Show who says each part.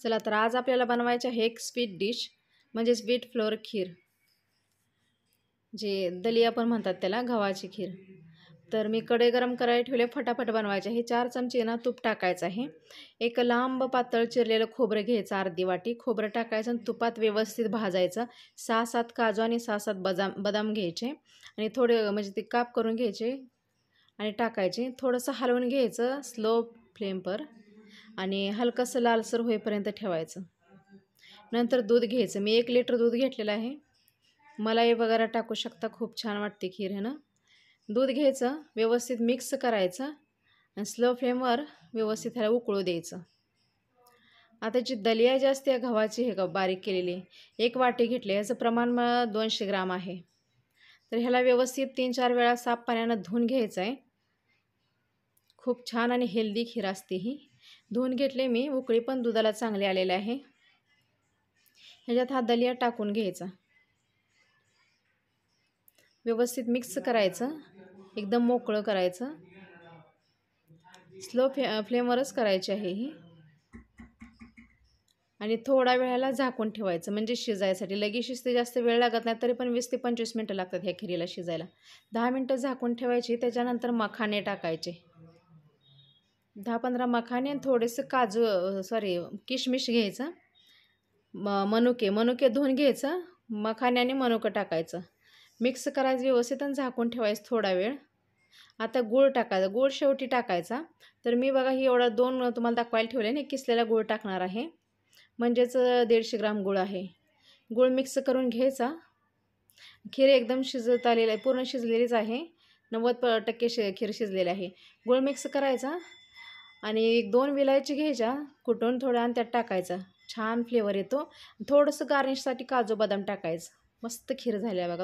Speaker 1: चला तर आज आपल्याला बनवायचे आहे एक स्वीट डिश म्हणजे स्वीट फ्लोअर खीर, जे दलिया पण म्हणतात त्याला, गव्हाची खीर। तर मी कढई गरम करायला ठेवले, फटाफट बनवायचे आहे। 4 चमचे ना तूप टाकायचं आहे। एक लांब पातळ चिरलेलं खोबरं घ्यायचं, अर्धी वाटी खोबरं टाकायचं आणि तुपात व्यवस्थित भाजायचं। 6-7 काजू आणि 6-7 बदाम घ्यायचे आणि थोडे म्हणजे ते काप करून घ्यायचे आणि टाकायचे। थोडंसं हलवून घ्यायचं स्लो फ्लेमवर आणि हलकंसं लालसर होईपर्यंत ठेवायचं। नंतर दूध घ्यायचं, मी 1 लिटर दूध घेतलेलं आहे। मलाई वगैरे टाकू शकता, खूप छान वाटते खीर है ना। दूध घ्यायचं, व्यवस्थित मिक्स करायचं आणि स्लो फ्लेमवर व्यवस्थित ह्याला उकळू द्यायचं। आता जी दलिया जी असते गव्हाची हे बारीक केलेली 1 वाटी घेतली, याचं प्रमाण 200 ग्राम आहे। तर ह्याला व्यवस्थित 3-4 वेळा साफ पाण्यानं धुवून घ्यायचं आहे। खूप छान आणि हेल्दी खीर असते ही। धुवून घेतले मी, उकळी पण दुधाला चांगली आलेली आहे। ह्याच्यात हा दलिया टाकून घ्यायचा, व्यवस्थित मिक्स करायचं, एकदम मोकळं करायचं। स्लो फ्लेमवरच करायची आहे ही आणि थोडा वेळाला झाकून ठेवायचं म्हणजे शिजायसाठी। लगेच शिजते, जास्त वेळ लागत नाही, तरी पण 20 ते 25 मिनिटं लागतात ह्या खिरीला शिजायला। 10 मिनिटं झाकून ठेवायची। त्याच्यानंतर मखाने टाकायचे, 10-15 मखाने आणि थोडेसे काजू किशमिश घ्यायचं। मनुके धुवून घ्यायचं, मखाने आणि मनुकं टाकायचं, मिक्स करायचं व्यवस्थित आणि झाकून ठेवायचं थोडा वेळ। आता गूळ टाकायचा, गूळ शेवटी टाकायचा। तर मी बघा ही एवढा 2 तुम्हाला दाखवायला ठेवले आणि किसलेला गूळ टाकणार आहे, म्हणजेच 150 ग्राम गूळ आहे। गूळ मिक्स करून घ्यायचा। खीर एकदम शिजत आलेली आहे, पूर्ण शिजलेलीच आहे, 90% खीर शिजलेली आहे। गूळ मिक्स करायचा आणि 1-2 विलायची घ्यायच्या कुटून थोड्या आणि त्यात टाकायचा, छान फ्लेवर येतो। थोडंसं गार्निशसाठी काजू बदाम टाकायचं, मस्त खीर झाली आहे बघा।